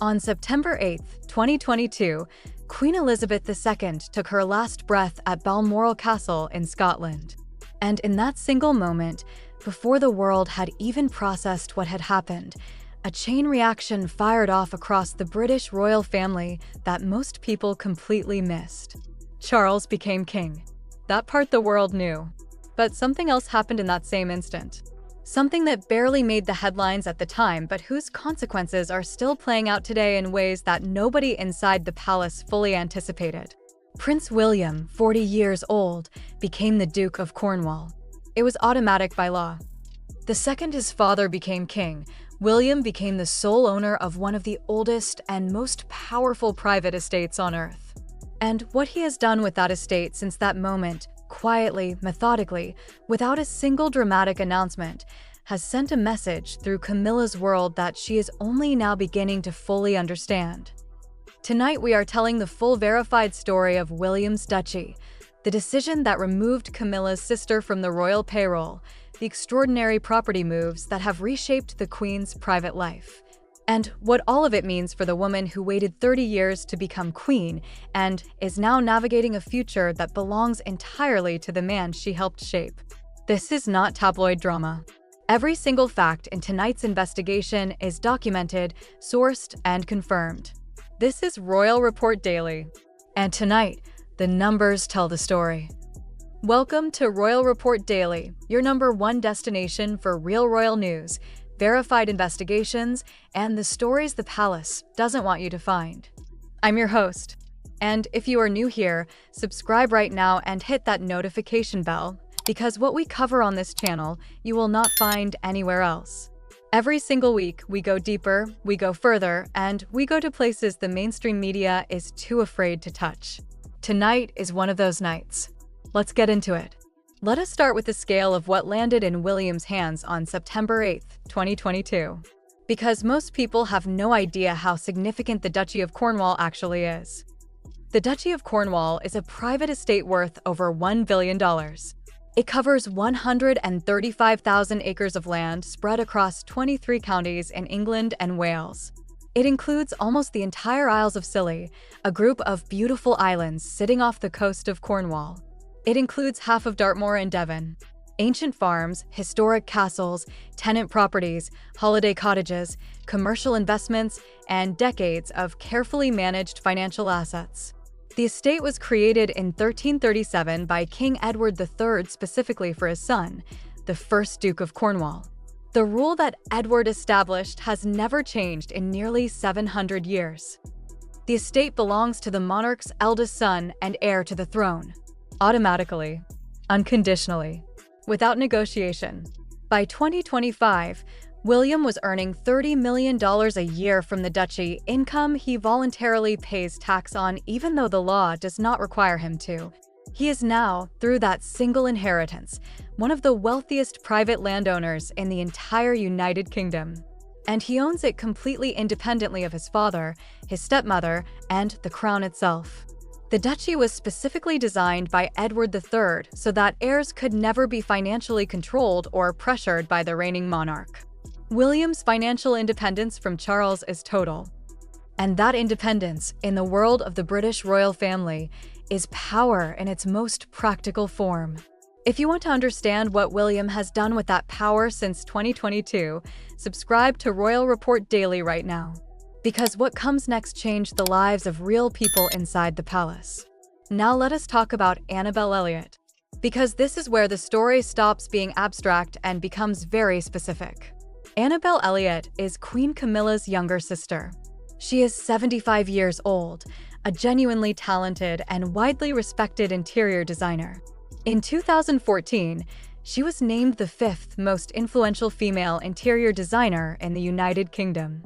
On September 8, 2022, Queen Elizabeth II took her last breath at Balmoral Castle in Scotland. And in that single moment, before the world had even processed what had happened, a chain reaction fired off across the British royal family that most people completely missed. Charles became king. That part the world knew. But something else happened in that same instant. Something that barely made the headlines at the time, but whose consequences are still playing out today in ways that nobody inside the palace fully anticipated. Prince William, 40 years old, became the Duke of Cornwall. It was automatic by law. The second his father became king, William became the sole owner of one of the oldest and most powerful private estates on earth. And what he has done with that estate since that moment, quietly, methodically, without a single dramatic announcement, has sent a message through Camilla's world that she is only now beginning to fully understand. Tonight we are telling the full verified story of William's duchy, the decision that removed Camilla's sister from the royal payroll, the extraordinary property moves that have reshaped the Queen's private life, and what all of it means for the woman who waited 30 years to become queen and is now navigating a future that belongs entirely to the man she helped shape. This is not tabloid drama. Every single fact in tonight's investigation is documented, sourced, and confirmed. This is Royal Report Daily. And tonight, the numbers tell the story. Welcome to Royal Report Daily, your #1 destination for real royal news, verified investigations, and the stories the palace doesn't want you to find. I'm your host, and if you are new here, subscribe right now and hit that notification bell, because what we cover on this channel, you will not find anywhere else. Every single week, we go deeper, we go further, and we go to places the mainstream media is too afraid to touch. Tonight is one of those nights. Let's get into it. Let us start with the scale of what landed in William's hands on September 8, 2022. Because most people have no idea how significant the Duchy of Cornwall actually is. The Duchy of Cornwall is a private estate worth over $1 billion. It covers 135,000 acres of land spread across 23 counties in England and Wales. It includes almost the entire Isles of Scilly, a group of beautiful islands sitting off the coast of Cornwall. It includes half of Dartmoor and Devon. Ancient farms, historic castles, tenant properties, holiday cottages, commercial investments, and decades of carefully managed financial assets. The estate was created in 1337 by King Edward III specifically for his son, the first Duke of Cornwall. The rule that Edward established has never changed in nearly 700 years. The estate belongs to the monarch's eldest son and heir to the throne. Automatically, unconditionally, without negotiation. By 2025, William was earning $30 million a year from the duchy, income he voluntarily pays tax on even though the law does not require him to. He is now, through that single inheritance, one of the wealthiest private landowners in the entire United Kingdom. And he owns it completely independently of his father, his stepmother, and the crown itself. The duchy was specifically designed by Edward III so that heirs could never be financially controlled or pressured by the reigning monarch. William's financial independence from Charles is total. And that independence, in the world of the British royal family, is power in its most practical form. If you want to understand what William has done with that power since 2022, subscribe to Royal Report Daily right now. Because what comes next changed the lives of real people inside the palace. Now let us talk about Annabel Elliot. Because this is where the story stops being abstract and becomes very specific. Annabel Elliot is Queen Camilla's younger sister. She is 75 years old, a genuinely talented and widely respected interior designer. In 2014, she was named the 5th most influential female interior designer in the United Kingdom.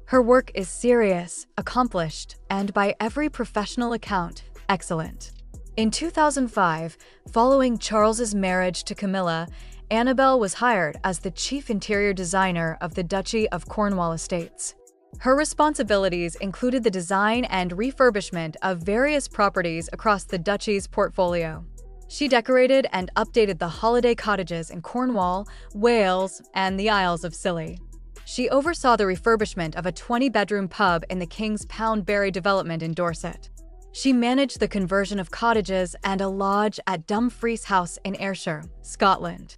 Her work is serious, accomplished, and by every professional account, excellent. In 2005, following Charles's marriage to Camilla, Annabel was hired as the chief interior designer of the Duchy of Cornwall estates. Her responsibilities included the design and refurbishment of various properties across the duchy's portfolio. She decorated and updated the holiday cottages in Cornwall, Wales, and the Isles of Scilly. She oversaw the refurbishment of a 20-bedroom pub in the King's Poundbury development in Dorset. She managed the conversion of cottages and a lodge at Dumfries House in Ayrshire, Scotland.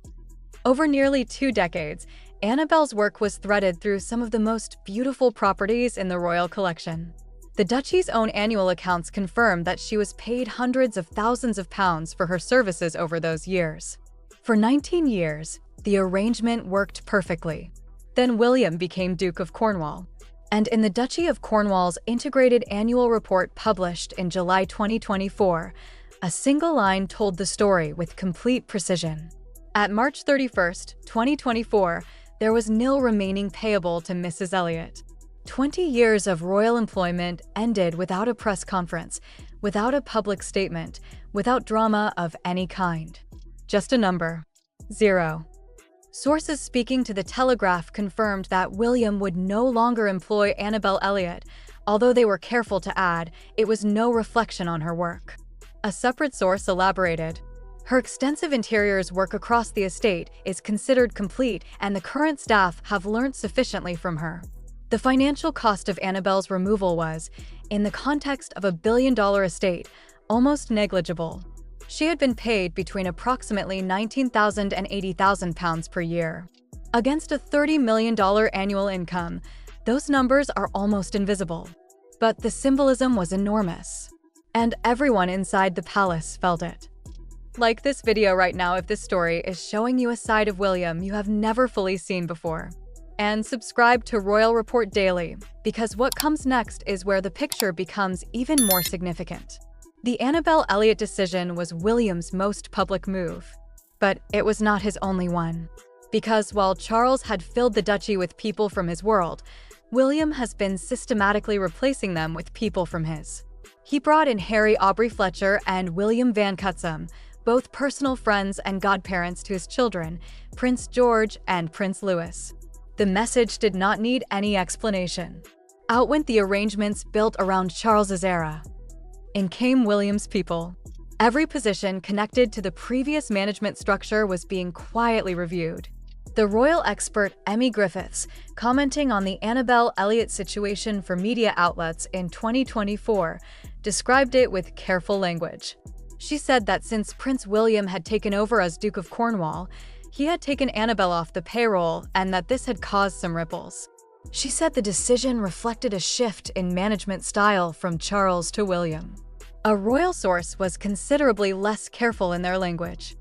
Over nearly 2 decades, Annabelle's work was threaded through some of the most beautiful properties in the royal collection. The Duchy's own annual accounts confirm that she was paid hundreds of thousands of pounds for her services over those years. For 19 years, the arrangement worked perfectly. Then William became Duke of Cornwall. And in the Duchy of Cornwall's integrated annual report published in July 2024, a single line told the story with complete precision. At March 31, 2024, there was nil remaining payable to Mrs. Elliot. 20 years of royal employment ended without a press conference, without a public statement, without drama of any kind. Just a number. 0. Sources speaking to The Telegraph confirmed that William would no longer employ Annabel Elliot, although they were careful to add it was no reflection on her work. A separate source elaborated, "Her extensive interiors work across the estate is considered complete, and the current staff have learnt sufficiently from her." The financial cost of Annabel's removal was, in the context of a billion-dollar estate, almost negligible. She had been paid between approximately £19,000 and £80,000 per year. Against a $30 million annual income, those numbers are almost invisible. But the symbolism was enormous. And everyone inside the palace felt it. Like this video right now if this story is showing you a side of William you have never fully seen before. And subscribe to Royal Report Daily, because what comes next is where the picture becomes even more significant. The Annabel Elliot decision was William's most public move. But it was not his only one. Because while Charles had filled the duchy with people from his world, William has been systematically replacing them with people from his. He brought in Harry Aubrey Fletcher and William Van Cutsum, both personal friends and godparents to his children, Prince George and Prince Louis. The message did not need any explanation. Out went the arrangements built around Charles's era. In came William's people. Every position connected to the previous management structure was being quietly reviewed. The royal expert Emmy Griffiths, commenting on the Annabel Elliot situation for media outlets in 2024, described it with careful language. She said that since Prince William had taken over as Duke of Cornwall, he had taken Annabel off the payroll and that this had caused some ripples. She said the decision reflected a shift in management style from Charles to William. A royal source was considerably less careful in their language.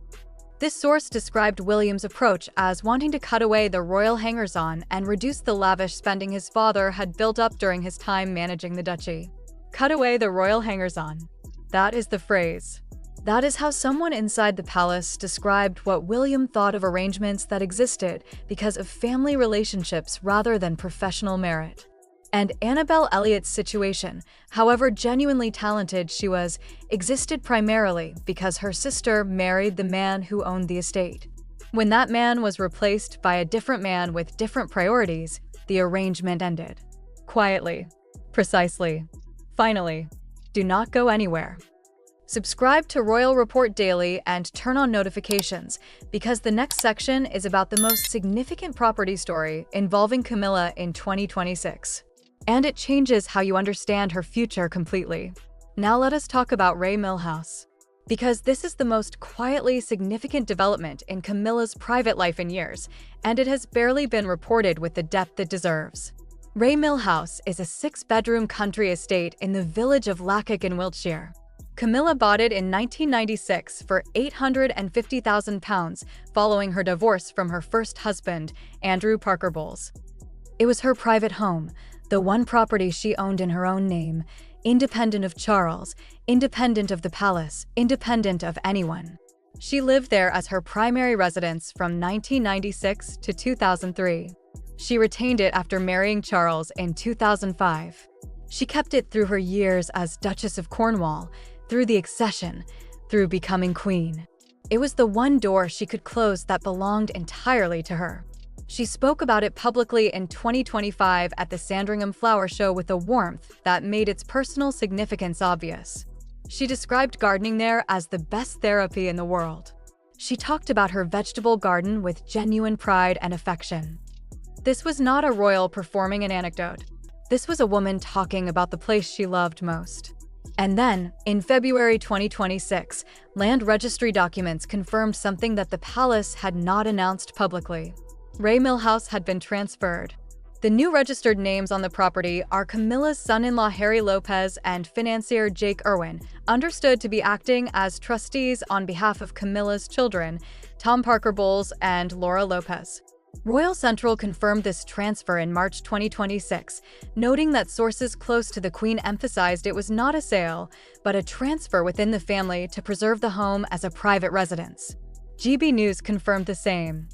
This source described William's approach as wanting to cut away the royal hangers-on and reduce the lavish spending his father had built up during his time managing the duchy. Cut away the royal hangers-on. That is the phrase. That is how someone inside the palace described what William thought of arrangements that existed because of family relationships rather than professional merit. And Annabel Elliot's situation, however genuinely talented she was, existed primarily because her sister married the man who owned the estate. When that man was replaced by a different man with different priorities, the arrangement ended. Quietly. Precisely. Finally. Do not go anywhere. Subscribe to Royal Report Daily and turn on notifications, because the next section is about the most significant property story involving Camilla in 2026. And it changes how you understand her future completely. Now let us talk about Ray Mill House. Because this is the most quietly significant development in Camilla's private life in years, and it has barely been reported with the depth it deserves. Ray Mill House is a 6-bedroom country estate in the village of Lacock in Wiltshire. Camilla bought it in 1996 for £850,000 following her divorce from her first husband, Andrew Parker Bowles. It was her private home, the one property she owned in her own name, independent of Charles, independent of the palace, independent of anyone. She lived there as her primary residence from 1996 to 2003. She retained it after marrying Charles in 2005. She kept it through her years as Duchess of Cornwall, through the accession, through becoming queen. It was the one door she could close that belonged entirely to her. She spoke about it publicly in 2025 at the Sandringham Flower Show with a warmth that made its personal significance obvious. She described gardening there as the best therapy in the world. She talked about her vegetable garden with genuine pride and affection. This was not a royal performing an anecdote. This was a woman talking about the place she loved most. And then, in February 2026, land registry documents confirmed something that the palace had not announced publicly. Mill House had been transferred. The new registered names on the property are Camilla's son-in-law Harry Lopez and financier Jake Irwin, understood to be acting as trustees on behalf of Camilla's children, Tom Parker Bowles and Laura Lopez. Royal Central confirmed this transfer in March 2026, noting that sources close to the Queen emphasized it was not a sale, but a transfer within the family to preserve the home as a private residence. GB News confirmed the same.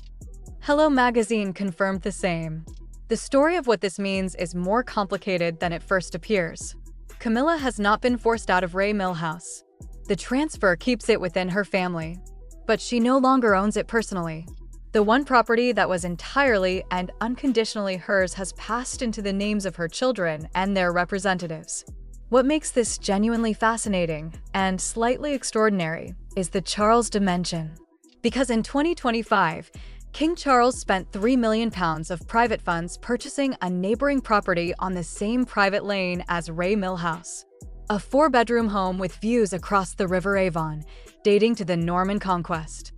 Hello Magazine confirmed the same. The story of what this means is more complicated than it first appears. Camilla has not been forced out of Mill House. The transfer keeps it within her family, but she no longer owns it personally. The one property that was entirely and unconditionally hers has passed into the names of her children and their representatives. What makes this genuinely fascinating and slightly extraordinary is the Charles dimension. Because in 2025, King Charles spent £3 million of private funds purchasing a neighboring property on the same private lane as Mill House, a 4-bedroom home with views across the River Avon, dating to the Norman Conquest.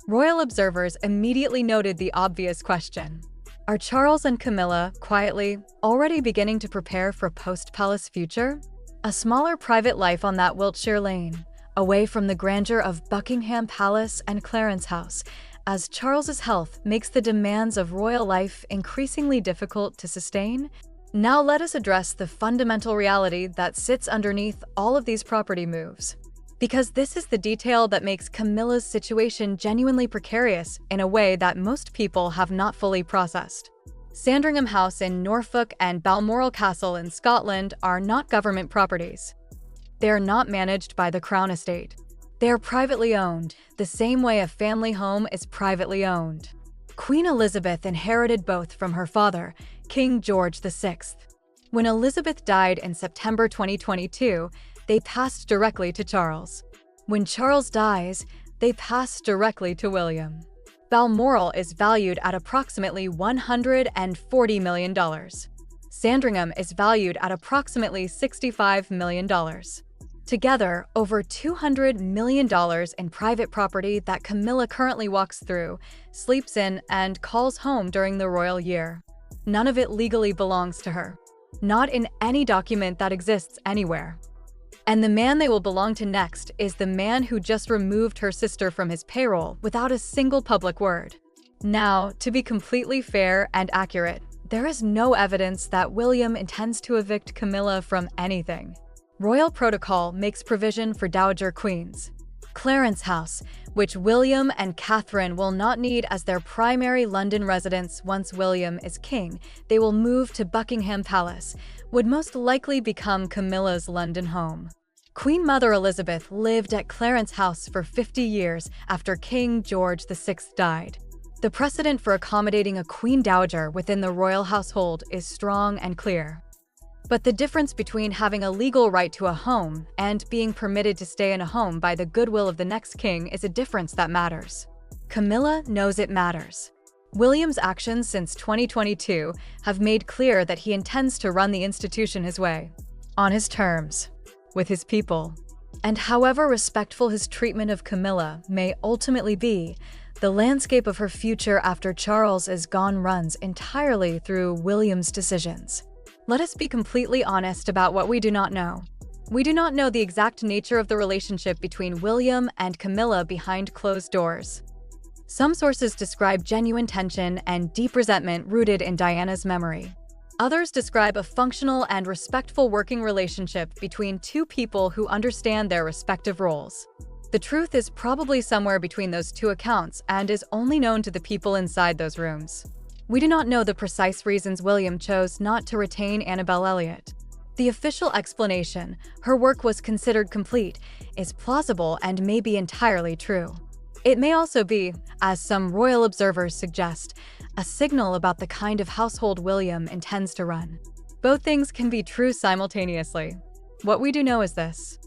Royal observers immediately noted the obvious question. Are Charles and Camilla, quietly, already beginning to prepare for post-palace future? A smaller private life on that Wiltshire lane, away from the grandeur of Buckingham Palace and Clarence House, as Charles's health makes the demands of royal life increasingly difficult to sustain? Now let us address the fundamental reality that sits underneath all of these property moves. Because this is the detail that makes Camilla's situation genuinely precarious in a way that most people have not fully processed. Sandringham House in Norfolk and Balmoral Castle in Scotland are not government properties. They are not managed by the Crown Estate. They are privately owned, the same way a family home is privately owned. Queen Elizabeth inherited both from her father, King George VI. When Elizabeth died in September 2022, they passed directly to Charles. When Charles dies, they pass directly to William. Balmoral is valued at approximately $140 million. Sandringham is valued at approximately $65 million. Together, over $200 million in private property that Camilla currently walks through, sleeps in, and calls home during the royal year. None of it legally belongs to her. Not in any document that exists anywhere. And the man they will belong to next is the man who just removed her sister from his payroll without a single public word. Now, to be completely fair and accurate, there is no evidence that William intends to evict Camilla from anything. Royal protocol makes provision for dowager queens. Clarence House, which William and Catherine will not need as their primary London residence once William is king, they will move to Buckingham Palace, would most likely become Camilla's London home. Queen Mother Elizabeth lived at Clarence House for 50 years after King George VI died. The precedent for accommodating a queen dowager within the royal household is strong and clear. But the difference between having a legal right to a home and being permitted to stay in a home by the goodwill of the next king is a difference that matters. Camilla knows it matters. William's actions since 2022 have made clear that he intends to run the institution his way, on his terms, with his people. And however respectful his treatment of Camilla may ultimately be, the landscape of her future after Charles is gone runs entirely through William's decisions. Let us be completely honest about what we do not know. We do not know the exact nature of the relationship between William and Camilla behind closed doors. Some sources describe genuine tension and deep resentment rooted in Diana's memory. Others describe a functional and respectful working relationship between two people who understand their respective roles. The truth is probably somewhere between those two accounts and is only known to the people inside those rooms. We do not know the precise reasons William chose not to retain Annabel Elliot. The official explanation, her work was considered complete, is plausible and may be entirely true. It may also be, as some royal observers suggest, a signal about the kind of household William intends to run. Both things can be true simultaneously. What we do know is this.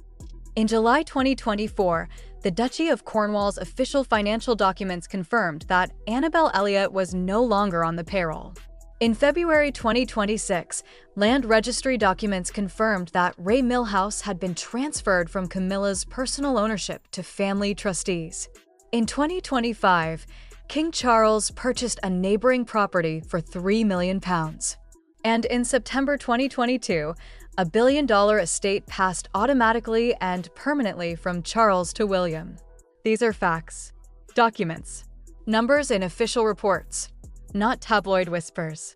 In July 2024, the Duchy of Cornwall's official financial documents confirmed that Annabel Elliot was no longer on the payroll. In February 2026, land registry documents confirmed that Ray Millhouse had been transferred from Camilla's personal ownership to family trustees. In 2025, King Charles purchased a neighboring property for £3 million. And in September 2022, a billion-dollar estate passed automatically and permanently from Charles to William. These are facts, documents, numbers in official reports, not tabloid whispers.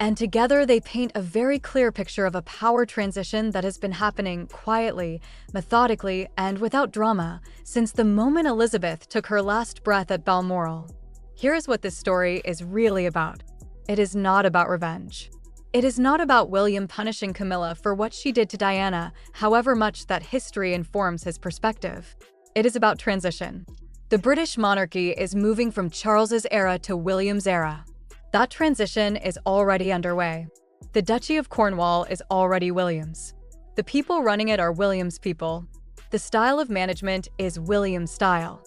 And together they paint a very clear picture of a power transition that has been happening quietly, methodically, and without drama since the moment Elizabeth took her last breath at Balmoral. Here is what this story is really about. It is not about revenge. It is not about William punishing Camilla for what she did to Diana, however much that history informs his perspective. It is about transition. The British monarchy is moving from Charles's era to William's era. That transition is already underway. The Duchy of Cornwall is already William's. The people running it are William's people. The style of management is William's style.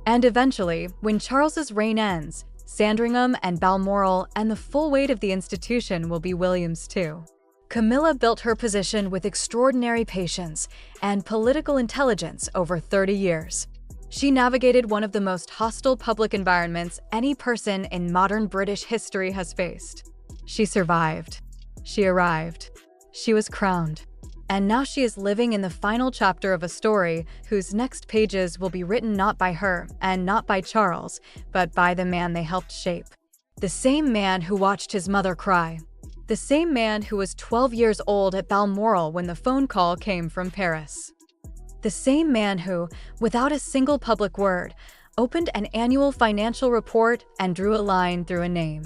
And eventually, when Charles's reign ends, Sandringham and Balmoral and the full weight of the institution will be William's too. Camilla built her position with extraordinary patience and political intelligence over 30 years. She navigated one of the most hostile public environments any person in modern British history has faced. She survived. She arrived. She was crowned. And now she is living in the final chapter of a story whose next pages will be written not by her and not by Charles, but by the man they helped shape. The same man who watched his mother cry. The same man who was 12 years old at Balmoral when the phone call came from Paris. The same man who, without a single public word, opened an annual financial report and drew a line through a name.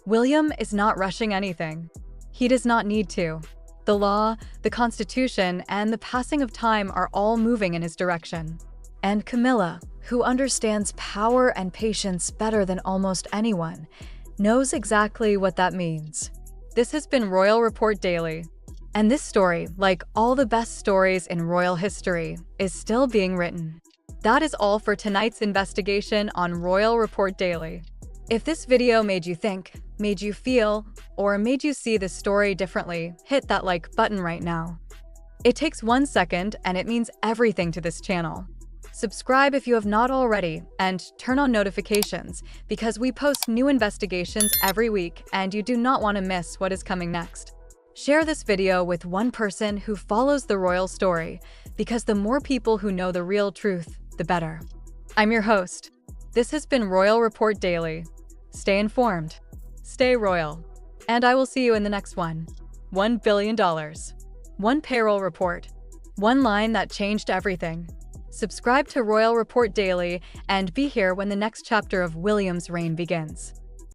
William is not rushing anything. He does not need to. The law, the Constitution, and the passing of time are all moving in his direction. And Camilla, who understands power and patience better than almost anyone, knows exactly what that means. This has been Royal Report Daily. And this story, like all the best stories in royal history, is still being written. That is all for tonight's investigation on Royal Report Daily. If this video made you think, made you feel, or made you see the story differently, hit that like button right now. It takes 1 second and it means everything to this channel. Subscribe if you have not already and turn on notifications because we post new investigations every week and you do not want to miss what is coming next. Share this video with one person who follows the royal story, because the more people who know the real truth, the better. I'm your host. This has been Royal Report Daily. Stay informed, stay royal, and I will see you in the next one. $1 billion. One payroll report. One line that changed everything. Subscribe to Royal Report Daily and be here when the next chapter of William's reign begins.